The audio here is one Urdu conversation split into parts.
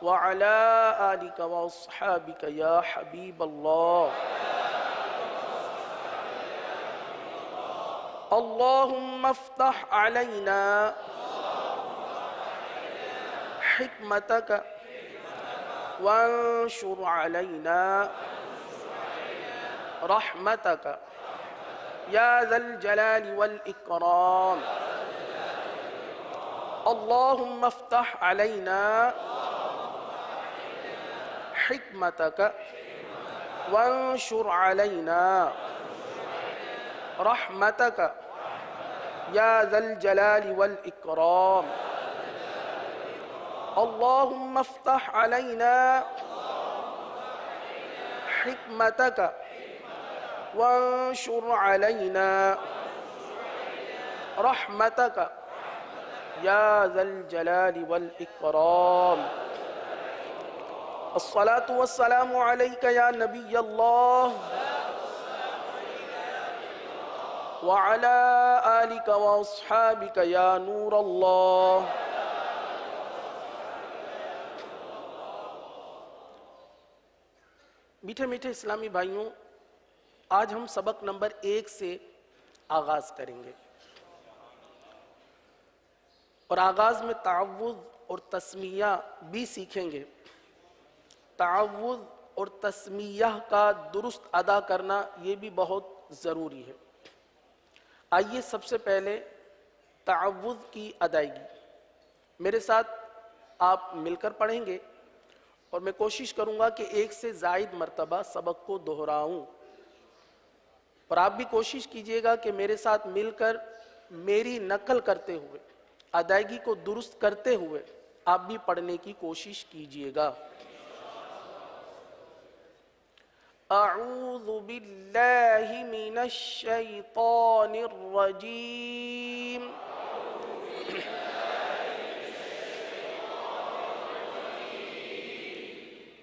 وعلى آلك وأصحابك يا حبيب الله. اللهم افتح علينا حكمتك وانشر علينا رحمتك يا ذا الجلال والإكرام. اللهم افتح علينا حكمتك وانشر علينا رحمتك يا ذا الجلال والإكرام. اللهم افتح علينا حكمتك وانشر علينا رحمتك يا ذا الجلال والإكرام. الصلاة والسلام عليك يا نبي الله وعلى آلك وأصحابك يا نور الله. میٹھے میٹھے اسلامی بھائیوں، آج ہم سبق نمبر 1 سے آغاز کریں گے، اور آغاز میں تعوذ اور تسمیہ بھی سیکھیں گے۔ تعوذ اور تسمیہ کا درست ادا کرنا یہ بھی بہت ضروری ہے۔ آئیے سب سے پہلے تعوذ کی ادائیگی میرے ساتھ آپ مل کر پڑھیں گے، اور میں کوشش کروں گا کہ 1 سے زائد مرتبہ سبق کو دہراؤں، اور آپ بھی کوشش کیجئے گا کہ میرے ساتھ مل کر میری نقل کرتے ہوئے، ادائیگی کو درست کرتے ہوئے آپ بھی پڑھنے کی کوشش کیجئے گا۔ اعوذ باللہ من الشیطان الرجیم۔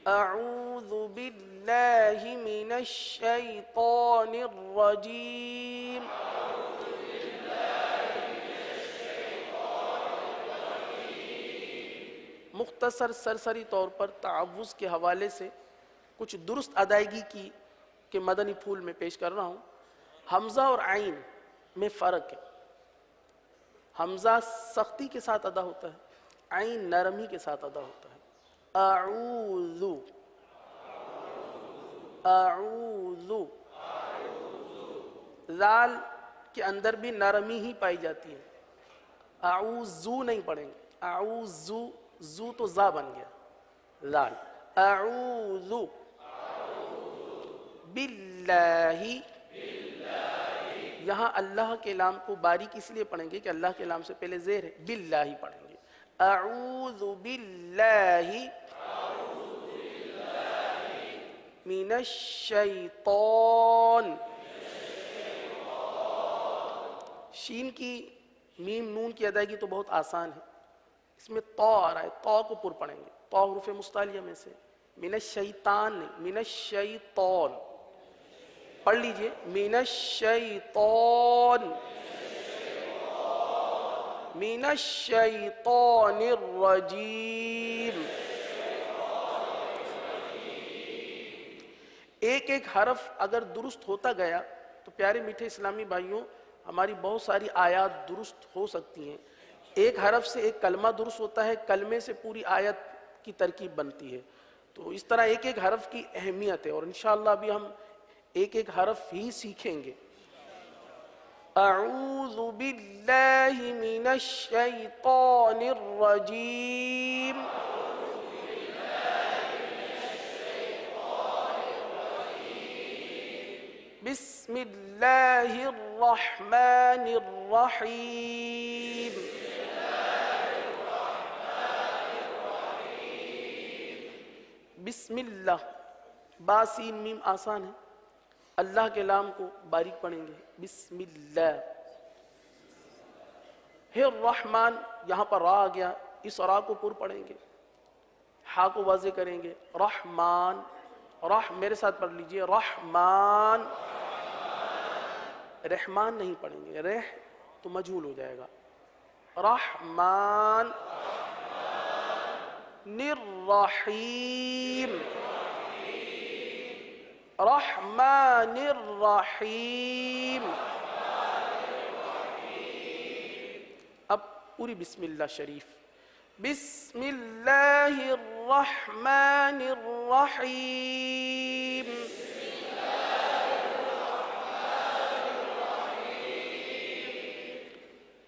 اعوذ باللہ من الشیطان الرجیم۔ مختصر سرسری طور پر تعوذ کے حوالے سے کچھ درست ادائیگی کی کہ مدنی پھول میں پیش کر رہا ہوں۔ حمزہ اور عین میں فرق ہے۔ حمزہ سختی کے ساتھ ادا ہوتا ہے، عین نرمی کے ساتھ ادا ہوتا ہے۔ اعوذ اعوذ۔ ذال کے اندر بھی نرمی ہی پائی جاتی ہے، اعوذو نہیں پڑھیں گے، اعوذو، زو تو زا بن گیا، ذال۔ اعوذ باللہ، یہاں اللہ کے لام کو باریک اس لیے پڑھیں گے کہ اللہ کے لام سے پہلے زیر ہے، باللہ پڑھیں گے۔ اعوذ باللہ من الشیطان۔ شین کی میم نون کی ادائیگی تو بہت آسان ہے، اس میں طا آ رہا ہے، طا کو پر پڑھیں گے، طا حروف مستعلیہ میں سے، من الشیطان نہیں، من الشیطان پڑھ لیجئے، من الشیطان، من الشیطان الرجیم۔ ایک ایک حرف اگر درست ہوتا گیا تو پیارے میٹھے اسلامی بھائیوں ہماری بہت ساری آیات درست ہو سکتی ہیں۔ ایک حرف سے ایک کلمہ درست ہوتا ہے، کلمے سے پوری آیت کی ترکیب بنتی ہے، تو اس طرح ایک ایک حرف کی اہمیت ہے، اور انشاءاللہ ابھی ہم ایک ایک حرف ہی سیکھیں گے۔ اعوذ باللہ من الشیطان الرجیم۔ بسم اللہ الرحمن الرحیم۔ بسم اللہ، با سین میم آسان ہے، اللہ کے لام کو باریک پڑھیں گے، بسم اللہ۔ الرحمن، یہاں پر را آ گیا، اس را کو پر پڑھیں گے، ہا کو واضح کریں گے، رحمان، میرے ساتھ پڑھ لیجئے، رحمان، رحمان نہیں پڑھیں گے، رح تو مجہول ہو جائے گا، رحمان، الرحیم، رحمن الرحیم. اب پوری بسم اللہ شریف. بسم اللہ الرحمن الرحیم.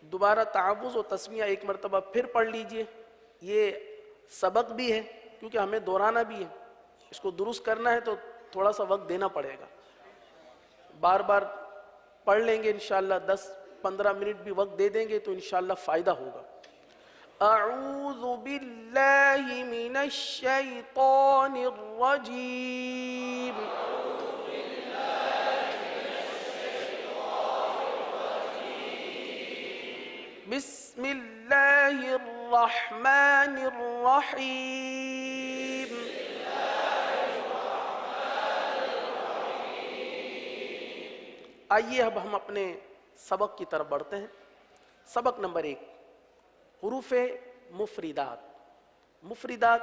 دوبارہ تعوذ و تسمیہ ایک مرتبہ پھر پڑھ لیجئے. یہ سبق بھی ہے کیونکہ ہمیں دہرانا بھی ہے، اس کو درست کرنا ہے تو تھوڑا سا وقت دینا پڑے گا. بار بار پڑھ لیں گے انشاءاللہ، 10-15 منٹ بھی وقت دے دیں گے تو انشاءاللہ فائدہ ہوگا. اعوذ باللہ من الشیطان الرجیم. بسم اللہ الرحمن الرحیم. آئیے اب ہم اپنے سبق کی طرف بڑھتے ہیں. سبق نمبر 1، حروف مفردات. مفردات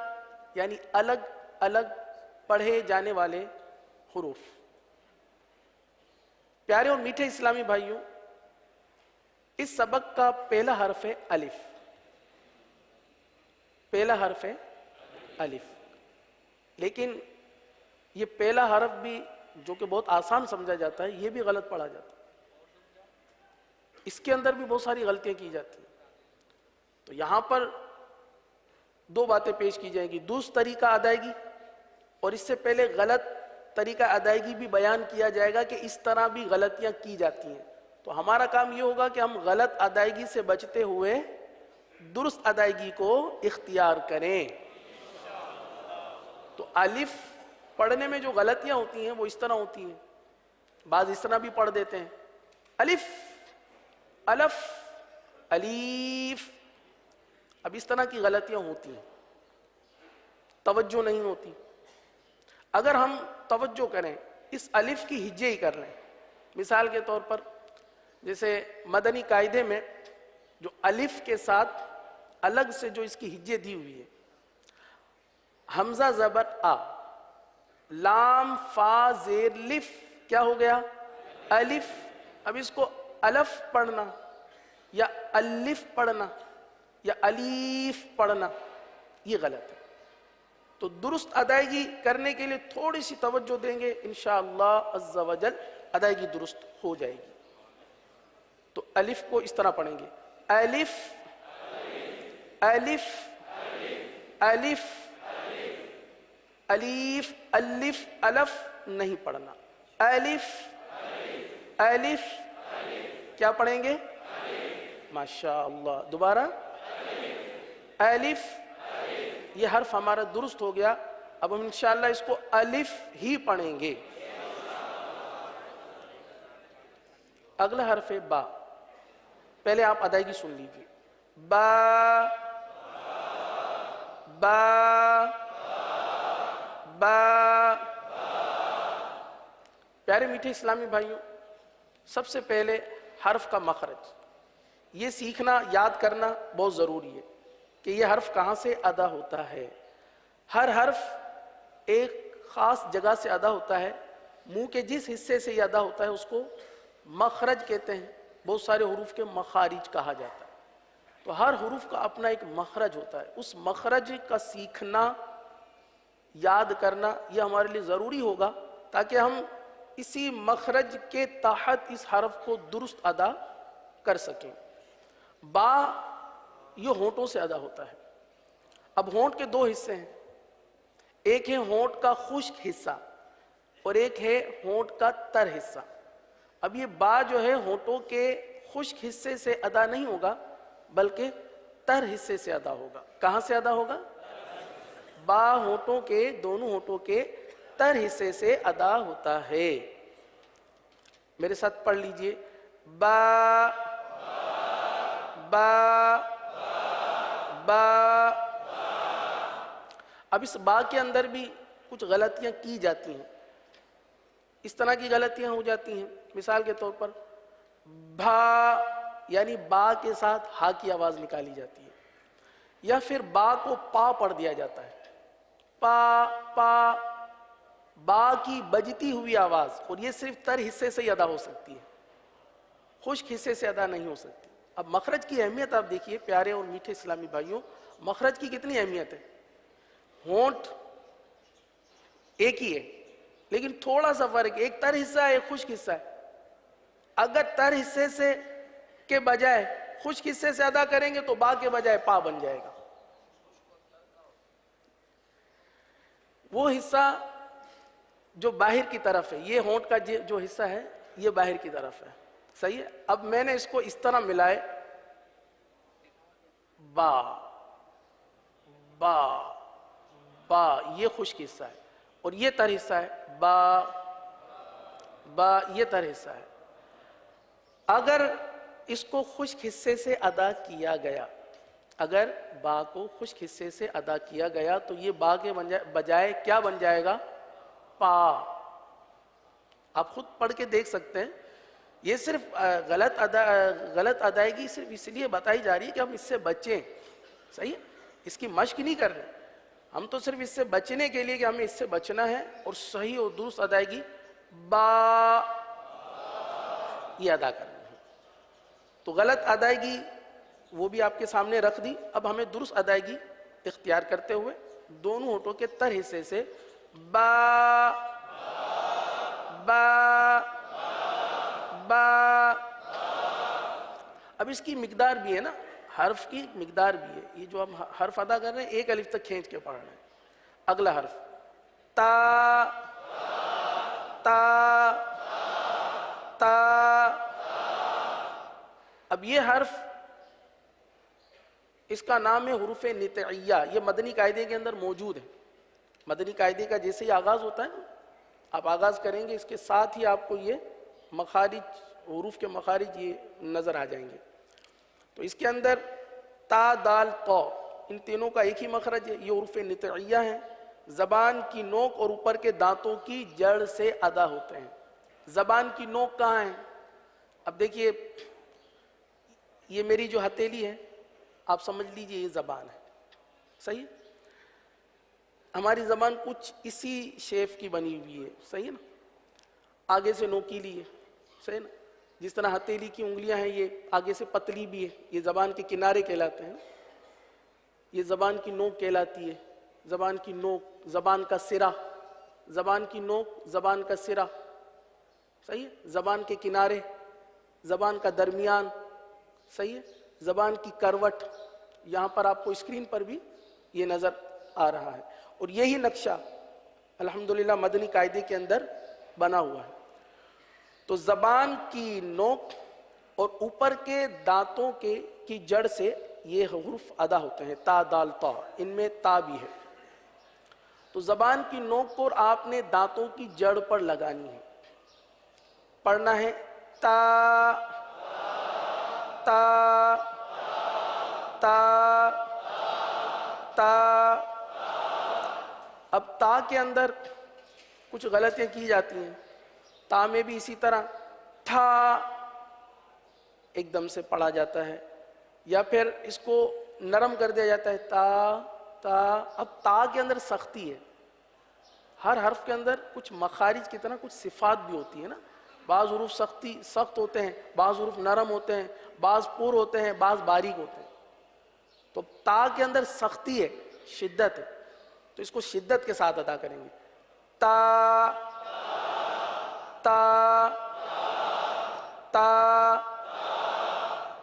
یعنی الگ الگ پڑھے جانے والے حروف. پیارے اور میٹھے اسلامی بھائیوں، اس سبق کا پہلا حرف ہے الف. پہلا حرف ہے الف. لیکن یہ پہلا حرف بھی جو کہ بہت آسان سمجھا جاتا ہے، یہ بھی غلط پڑھا جاتا ہے. اس کے اندر بھی بہت ساری غلطیاں کی جاتی ہیں. تو یہاں پر دو باتیں پیش کی جائیں گی. درست طریقہ ادائیگی، اور اس سے پہلے غلط طریقہ ادائیگی بھی بیان کیا جائے گا کہ اس طرح بھی غلطیاں کی جاتی ہیں. تو ہمارا کام یہ ہوگا کہ ہم غلط ادائیگی سے بچتے ہوئے درست ادائیگی کو اختیار کریں. تو الف پڑھنے میں جو غلطیاں ہوتی ہیں وہ اس طرح ہوتی ہیں. بعض اس طرح بھی پڑھ دیتے ہیں، الف الف الیف. اب اس طرح کی غلطیاں ہوتی ہیں، توجہ نہیں ہوتی. اگر ہم توجہ کریں، اس الف کی ہجے ہی کر لیں. مثال کے طور پر جیسے مدنی قاعدے میں جو الف کے ساتھ الگ سے جو اس کی ہجے دی ہوئی ہے، حمزہ زبر آ، لام فا زیر لف، کیا ہو گیا؟ الف. اب اس کو الف پڑھنا یا الف پڑھنا یا الیف پڑھنا، یہ غلط ہے. تو درست ادائیگی کرنے کے لیے تھوڑی سی توجہ دیں گے، انشاءاللہ عز و جل ادائیگی درست ہو جائے گی. تو الف کو اس طرح پڑھیں گے، الف الف الف الیف الف الف نہیں پڑھنا. الف الف کیا پڑھیں گے؟ ماشاءاللہ. دوبارہ الف. یہ حرف ہمارا درست ہو گیا. اب ہم انشاءاللہ اس کو الف ہی پڑھیں گے. اگلا حرف ہے با. پہلے آپ ادائیگی سن لیجیے. با با با. پیارے میٹھے اسلامی بھائیوں، سب سے پہلے حرف کا مخرج یہ سیکھنا، یاد کرنا بہت ضروری ہے کہ یہ حرف کہاں سے ادا ہوتا ہے. ہر حرف ایک خاص جگہ سے ادا ہوتا ہے. منہ کے جس حصے سے یہ ادا ہوتا ہے اس کو مخرج کہتے ہیں. بہت سارے حروف کے مخارج کہا جاتا ہے. تو ہر حروف کا اپنا ایک مخرج ہوتا ہے. اس مخرج کا سیکھنا، یاد کرنا یہ ہمارے لیے ضروری ہوگا تاکہ ہم اسی مخرج کے تحت اس حرف کو درست ادا کر سکیں. با یہ ہونٹوں سے ادا ہوتا ہے. اب ہونٹ کے دو حصے ہیں، ایک ہے ہونٹ کا خشک حصہ اور ایک ہے ہونٹ کا تر حصہ. اب یہ با جو ہے ہونٹوں کے خشک حصے سے ادا نہیں ہوگا بلکہ تر حصے سے ادا ہوگا. کہاں سے ادا ہوگا؟ با ہونٹوں کے، دونوں ہونٹوں کے تر حصے سے ادا ہوتا ہے. میرے ساتھ پڑھ لیجئے، با با با. اب اس با کے اندر بھی کچھ غلطیاں کی جاتی ہیں. اس طرح کی غلطیاں ہو جاتی ہیں، مثال کے طور پر بھا یعنی با کے ساتھ ہا کی آواز نکالی جاتی ہے. یا پھر با کو پا پڑھ دیا جاتا ہے، پا پا، با کی بجتی ہوئی آواز، اور یہ صرف تر حصے سے ہی ادا ہو سکتی ہے، خشک حصے سے ادا نہیں ہو سکتی۔ اب مخرج کی اہمیت آپ دیکھیے پیارے اور میٹھے اسلامی بھائیوں، مخرج کی کتنی اہمیت ہے۔ ہونٹ ایک ہی ہے لیکن تھوڑا سا فرق، ایک تر حصہ ہے ایک خشک حصہ ہے۔ اگر تر حصے سے کے بجائے خشک حصے سے ادا کریں گے تو با کے بجائے پا بن جائے گا۔ وہ حصہ جو باہر کی طرف ہے، یہ ہونٹ کا جو حصہ ہے یہ باہر کی طرف ہے، صحیح ہے۔ اب میں نے اس کو اس طرح ملائے، با با با، یہ خشک حصہ ہے، اور یہ تر حصہ ہے، با با، یہ تر حصہ ہے۔ اگر اس کو خشک حصے سے ادا کیا گیا، اگر با کو خشک حصے سے ادا کیا گیا تو یہ با کے بجائے کیا بن جائے گا؟ پا۔ آپ خود پڑھ کے دیکھ سکتے ہیں، یہ صرف غلط ادائیگی صرف اس لیے بتائی جا رہی ہے کہ ہم اس سے بچیں، صحیح ہے، اس کی مشق نہیں کر رہے ہم، تو صرف اس سے بچنے کے لیے کہ ہمیں اس سے بچنا ہے اور صحیح اور درست ادائیگی با یہ ادا کرنا ہے۔ تو غلط ادائیگی وہ بھی آپ کے سامنے رکھ دی، اب ہمیں درست ادائیگی اختیار کرتے ہوئے دونوں ہونٹوں کے تر حصے سے با با با۔ اب اس کی مقدار بھی ہے نا، حرف کی مقدار بھی ہے، یہ جو ہم حرف ادا کر رہے ہیں ایک الف تک کھینچ کے پڑھ رہے ہیں۔ اگلا حرف تا تا تا۔ اب یہ حرف اس کا نام ہے حروف نطعیہ، یہ مدنی قاعدے کے اندر موجود ہے۔ مدنی قاعدے کا جیسے ہی آغاز ہوتا ہے نا، آپ آغاز کریں گے اس کے ساتھ ہی آپ کو یہ مخارج، حروف کے مخارج یہ نظر آ جائیں گے۔ تو اس کے اندر تا دال تو، ان تینوں کا ایک ہی مخرج ہے، یہ حروف نطعیہ ہیں، زبان کی نوک اور اوپر کے دانتوں کی جڑ سے ادا ہوتے ہیں۔ زبان کی نوک کہاں ہے؟ اب دیکھیے یہ میری جو ہتھیلی ہے آپ سمجھ لیجئے یہ زبان ہے، صحیح ہے؟ ہماری زبان کچھ اسی شیف کی بنی ہوئی ہے، صحیح ہے نا، آگے سے نوکیلی ہے، صحیح ہے نا، جس طرح ہتھیلی کی انگلیاں ہیں یہ آگے سے پتلی بھی ہے، یہ زبان کے کنارے کہلاتے ہیں، یہ زبان کی نوک کہلاتی ہے، زبان کی نوک، زبان کا سرا، زبان کی نوک، زبان کا سرا، صحیح ہے، زبان کے کنارے، زبان کا درمیان، صحیح ہے، زبان کی کروٹ، یہاں پر آپ کو اسکرین پر بھی یہ نظر آ رہا ہے، اور یہی نقشہ الحمدللہ مدنی قاعدے کے اندر بنا ہوا ہے۔ تو زبان کی نوک اور اوپر کے دانتوں کی جڑ سے یہ حروف ادا ہوتے ہیں، تا دال تا، ان میں تا بھی ہے۔ تو زبان کی نوک کو آپ نے دانتوں کی جڑ پر لگانی ہے، پڑھنا ہے تا تا تا تا۔ اب تا کے اندر کچھ غلطیاں کی جاتی ہیں، تا میں بھی اسی طرح تھا ایک دم سے پڑھا جاتا ہے، یا پھر اس کو نرم کر دیا جاتا ہے تا تا۔ اب تا کے اندر سختی ہے، ہر حرف کے اندر کچھ مخارج کی طرح کچھ صفات بھی ہوتی ہے نا، بعض حروف سخت ہوتے ہیں، بعض حروف نرم ہوتے ہیں، بعض پر ہوتے ہیں، بعض باریک ہوتے ہیں۔ تو تا کے اندر سختی ہے، شدت ہے، تو اس کو شدت کے ساتھ ادا کریں گے، تا تا تا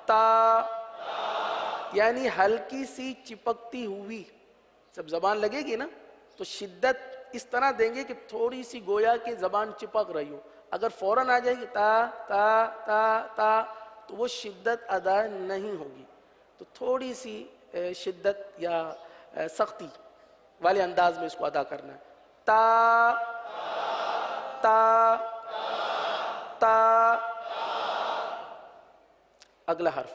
تا، یعنی ہلکی سی چپکتی ہوئی، جب زبان لگے گی نا تو شدت اس طرح دیں گے کہ تھوڑی سی گویا کہ زبان چپک رہی ہو، اگر فوراً آ جائے گی تا تا تا تا تو وہ شدت ادا نہیں ہوگی، تو تھوڑی سی شدت یا سختی والے انداز میں اس کو ادا کرنا ہے، تا تا تا۔ اگلا حرف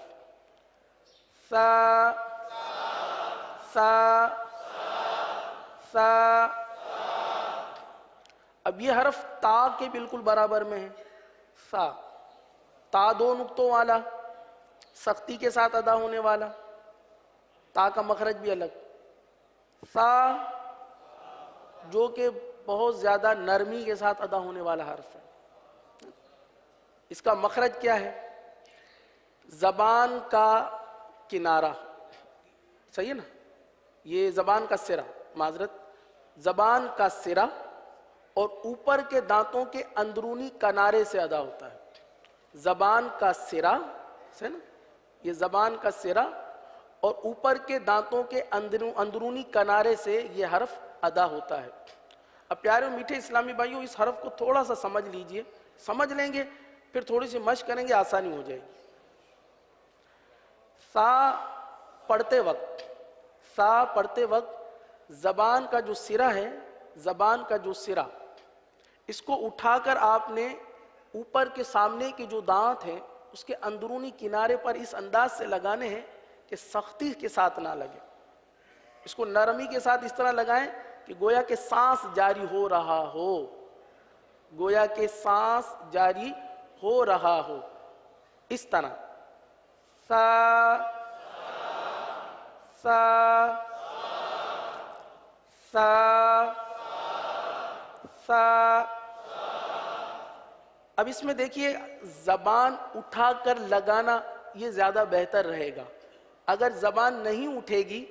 سا سا سا۔ اب یہ حرف تا کے بالکل برابر میں ہے، سا، تا دو نقطوں والا، سختی کے ساتھ ادا ہونے والا، تا کا مخرج بھی الگ. سا جو کہ بہت زیادہ نرمی کے ساتھ ادا ہونے والا حرف ہے. اس کا مخرج کیا ہے؟ زبان کا کنارہ. صحیح ہے نا؟ یہ زبان کا سرا، معذرت، زبان کا سرا اور اوپر کے دانتوں کے اندرونی کنارے سے ادا ہوتا ہے. زبان کا سرا، صحیح نا؟ یہ زبان کا سرا اور اوپر کے دانتوں کے اندرونی کنارے سے یہ حرف ادا ہوتا ہے. اب پیارے میٹھے اسلامی بھائیوں، اس حرف کو تھوڑا سا سمجھ لیجئے. سمجھ لیں گے پھر تھوڑی سی مشق کریں گے، آسانی ہو جائے گی. سا پڑھتے وقت زبان کا جو سرا ہے، زبان کا جو سرا، اس کو اٹھا کر آپ نے اوپر کے سامنے کے جو دانت ہیں اس کے اندرونی کنارے پر اس انداز سے لگانے ہیں کہ سختی کے ساتھ نہ لگے. اس کو نرمی کے ساتھ اس طرح لگائیں کہ گویا کہ سانس جاری ہو رہا ہو، گویا کہ سانس جاری ہو رہا ہو. اس طرح سا سا سا سا. اب اس میں دیکھیے زبان اٹھا کر لگانا یہ زیادہ بہتر رہے گا. اگر زبان نہیں اٹھے گی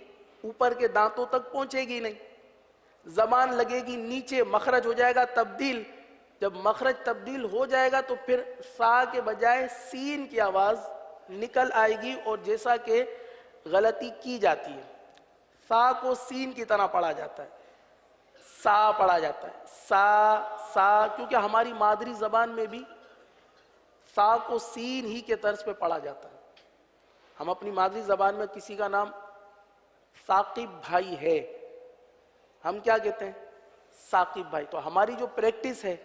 اوپر کے دانتوں تک پہنچے گی نہیں، زبان لگے گی نیچے، مخرج ہو جائے گا تبدیل. جب مخرج تبدیل ہو جائے گا تو پھر سا کے بجائے سین کی آواز نکل آئے گی، اور جیسا کہ غلطی کی جاتی ہے. سا کو سین کی طرح پڑھا جاتا ہے، سا پڑھا جاتا ہے، سا سا، کیونکہ ہماری مادری زبان میں بھی سا کو سین ہی کے طرز پہ پڑھا جاتا ہے. ہم اپنی مادری زبان میں کسی کا نام ثاقب بھائی ہے، ہم کیا کہتے ہیں؟ ثاقب بھائی. تو ہماری جو پریکٹس ہے،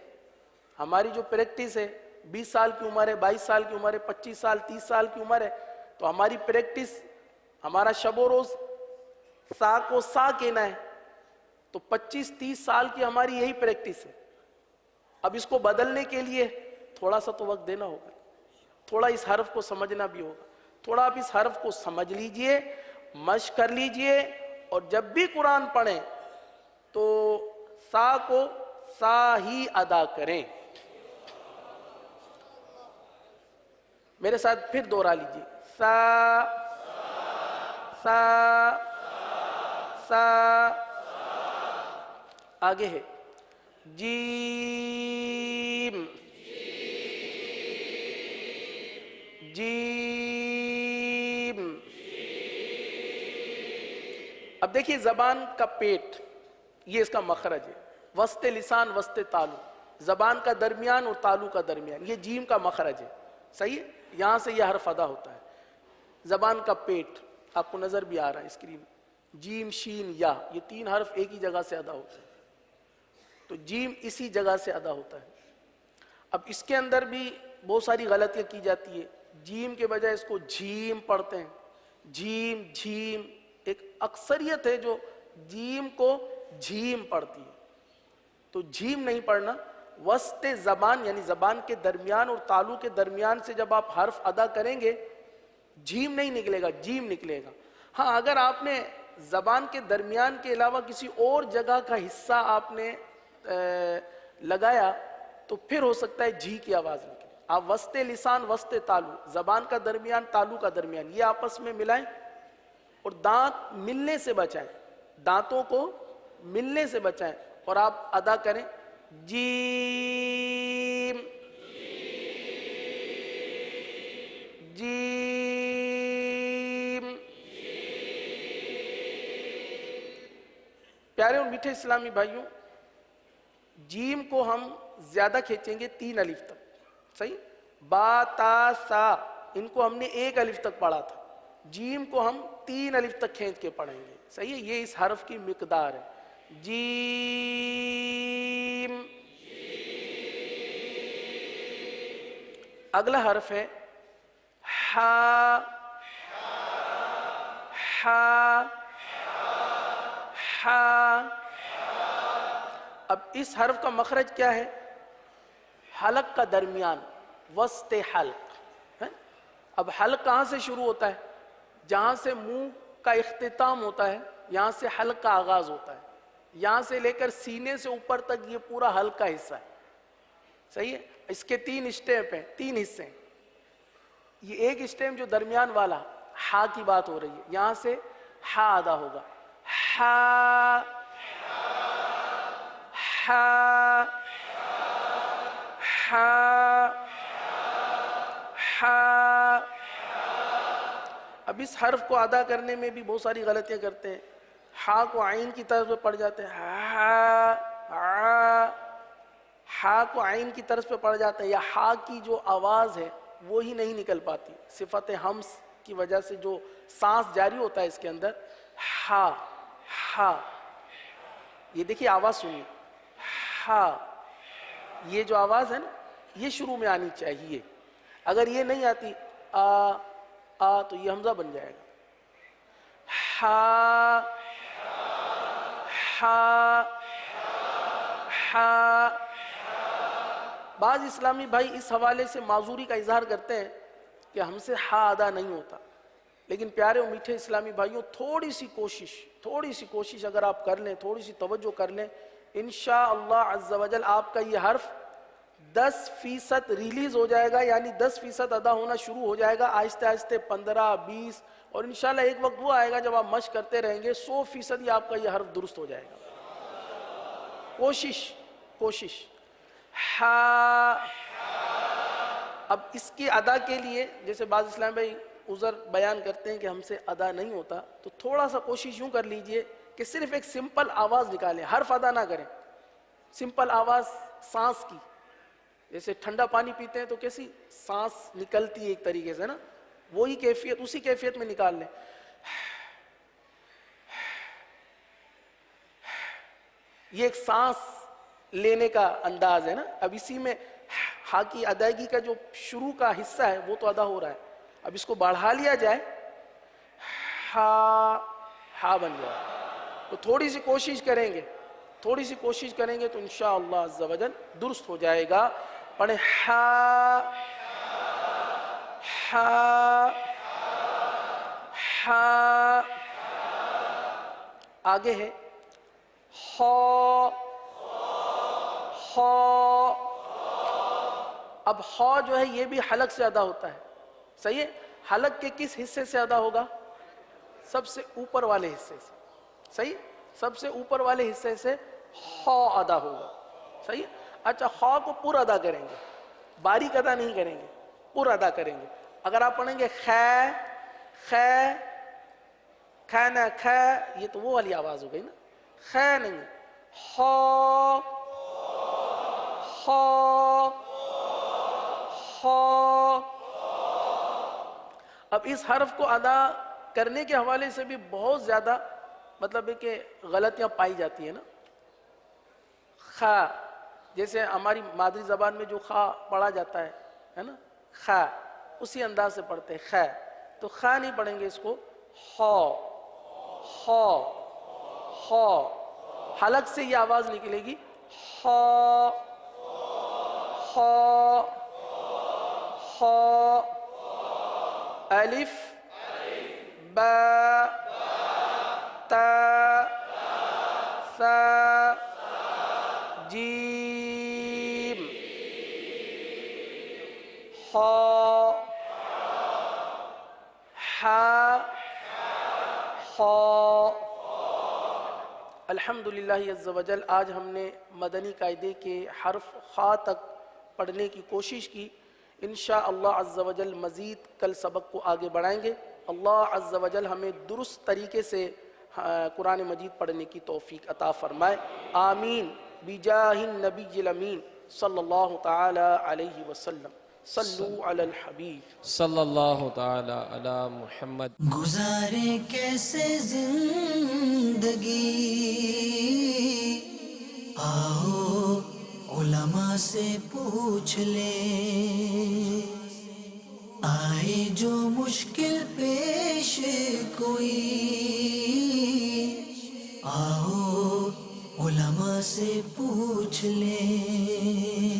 20 سال کی عمر ہے، 22 سال کی عمر ہے، 25 سال 30 سال کی عمر ہے، تو ہماری پریکٹس، ہمارا شب و روز سا کو سا کہنا ہے. تو 25-30 سال کی ہماری یہی پریکٹس ہے. اب اس کو بدلنے کے لیے تھوڑا سا تو وقت دینا ہوگا، تھوڑا اس حرف کو سمجھنا بھی ہوگا. تھوڑا آپ اس حرف کو سمجھ لیجئے، مشق کر لیجئے، اور جب بھی قرآن پڑھیں تو سا کو سا ہی ادا کریں. میرے ساتھ پھر دوہرا لیجئے، سا سا سا. آگے ہے جیم جیم. اب دیکھیے زبان کا پیٹ، یہ اس کا مخرج ہے، وسط لسان وسط تالو، زبان کا درمیان اور تالو کا درمیان، یہ جیم کا مخرج ہے. صحیح ہے؟ یہاں سے یہ حرف ادا ہوتا ہے. زبان کا پیٹ آپ کو نظر بھی آ رہا ہے اسکرین، جیم شین یا، یہ 3 حرف ایک ہی جگہ سے ادا ہوتے ہیں. تو جیم اسی جگہ سے ادا ہوتا ہے. اب اس کے اندر بھی بہت ساری غلطیاں کی جاتی ہے. جیم کے بجائے اس کو جھیم پڑھتے ہیں، جھیم جھیم. ایک اکثریت ہے جو جیم کو جھیم پڑھتی ہے، تو جھیم نہیں پڑھنا. وسط زبان یعنی زبان کے درمیان اور تالو کے درمیان سے جب آپ حرف ادا کریں گے جھیم نہیں نکلے گا، جیم نکلے گا. ہاں اگر آپ نے زبان کے درمیان کے علاوہ کسی اور جگہ کا حصہ آپ نے لگایا تو پھر ہو سکتا ہے جھی کی آواز نکلے. آپ وسط لسان وسط تالو، زبان کا درمیان تالو کا درمیان، یہ آپس میں ملائیں اور دانت ملنے سے بچائیں، دانتوں کو ملنے سے بچائیں اور آپ ادا کریں جیم جیم. پیارے اور میٹھے اسلامی بھائیوں، جیم کو ہم زیادہ کھینچیں گے 3 الف تک. صحیح؟ با تا سا ان کو ہم نے 1 الف تک پڑھا تھا، جیم کو ہم 3 الف تک کھینچ کے پڑھیں گے. صحیح ہے؟ یہ اس حرف کی مقدار ہے. جیم. اگلا حرف ہے ہا. ہا ہا. اب اس حرف کا مخرج کیا ہے؟ حلق کا درمیان، وسط حلق. اب حلق کہاں سے شروع ہوتا ہے؟ جہاں سے منہ کا اختتام ہوتا ہے, یہاں سے حلق کا آغاز ہوتا ہے, یہاں سے لے کر سینے سے اوپر تک یہ پورا حلق کا حصہ ہے. صحیح ہے. اس کے 3 اسٹیپ ہیں, 3 حصے ہیں. یہ ایک اسٹیپ جو درمیان والا ہا کی بات ہو رہی ہے, یہاں سے ہا ادا ہوگا, ہا ہا ہا ہا. اب اس حرف کو ادا کرنے میں بھی بہت ساری غلطیاں کرتے ہیں. ہا کو عین کی طرف پہ پڑھ جاتے ہیں, ہا ہا, ہا کو عین کی طرف پہ پڑھ جاتے ہیں, یا ہا کی جو آواز ہے وہی نہیں نکل پاتی صفت ہمس کی وجہ سے, جو سانس جاری ہوتا ہے اس کے اندر. ہا ہا, یہ دیکھیے آواز سنیے, ہا, یہ جو آواز ہے نا یہ شروع میں آنی چاہیے. اگر یہ نہیں آتی آ تو یہ حمزہ بن جائے گا. ہا ہا ہا. بعض اسلامی بھائی اس حوالے سے معذوری کا اظہار کرتے ہیں کہ ہم سے ہا ادا نہیں ہوتا, لیکن پیارے و میٹھے اسلامی بھائیوں, تھوڑی سی کوشش اگر آپ کر لیں, تھوڑی سی توجہ کر لیں, انشاءاللہ عز و جل آپ کا یہ حرف 10% ریلیز ہو جائے گا, یعنی 10% ادا ہونا شروع ہو جائے گا آہستہ آہستہ, 15, 20, اور انشاءاللہ ایک وقت وہ آئے گا جب آپ مشق کرتے رہیں گے 100% ہی آپ کا یہ حرف درست ہو جائے گا. کوشش. ہا. اب اس کی ادا کے لیے جیسے بعض اسلام بھائی عذر بیان کرتے ہیں کہ ہم سے ادا نہیں ہوتا, تو تھوڑا سا کوشش یوں کر لیجئے کہ صرف ایک سمپل آواز نکالیں, حرف ادا نہ کریں, سمپل آواز سانس کی. جیسے ٹھنڈا پانی پیتے ہیں تو کیسی سانس نکلتی ہے ایک طریقے سے نا, وہی کیفیت, اسی کیفیت میں نکال لیں. یہ ایک سانس لینے کا انداز ہے نا. اب اسی میں ہا کی ادائیگی کا جو شروع کا حصہ ہے وہ تو ادا ہو رہا ہے, اب اس کو بڑھا لیا جائے, ہا بن جائے. تو تھوڑی سی کوشش کریں گے تو انشاءاللہ عز و جل درست ہو جائے گا. پڑھیں ہا ہا ہا. آگے ہے ہو. اب ہو جو ہے یہ بھی حلق سے ادا ہوتا ہے. صحیح ہے. حلق کے کس حصے سے ادا ہوگا؟ سب سے اوپر والے حصے سے. صحیح, سب سے اوپر والے حصے سے ہو ادا ہوگا. صحیح. اچھا, ہو کو پورا ادا کریں گے, باریک ادا نہیں کریں گے, پورا ادا کریں گے. اگر آپ پڑھیں گے خینا خے, یہ تو وہ والی آواز ہو گئی نا, خے نہیں, ہو. اب اس حرف کو ادا کرنے کے حوالے سے بھی بہت زیادہ مطلب ہے کہ غلطیاں پائی جاتی ہیں نا. خا, جیسے ہماری مادری زبان میں جو خا پڑھا جاتا ہے نا, خا, اسی انداز سے پڑھتے ہیں خا. تو خا نہیں پڑھیں گے اس کو, ہو. حلق سے یہ آواز نکلے گی, ہو. الف با تا ثا جیم ہا ہا ہا. الحمدللہ عز و جل آج ہم نے مدنی قاعدے کے حرف خا تک پڑھنے کی کوشش کی. انشاءاللہ عز و جل مزید کل سبق کو آگے بڑھائیں گے. اللہ عز و جل ہمیں درست طریقے سے قرآن مجید پڑھنے کی توفیق عطا فرمائے. آمین بجاہ النبی الامین صلی اللہ تعالی علیہ وسلم. صلو علی الحبیب صلی اللہ تعالی علی محمد. گزارے کیسے زندگی, آؤ علماء سے پوچھ لیں, آئے جو مشکل پیش کوئی, آؤ علماء سے پوچھ لیں.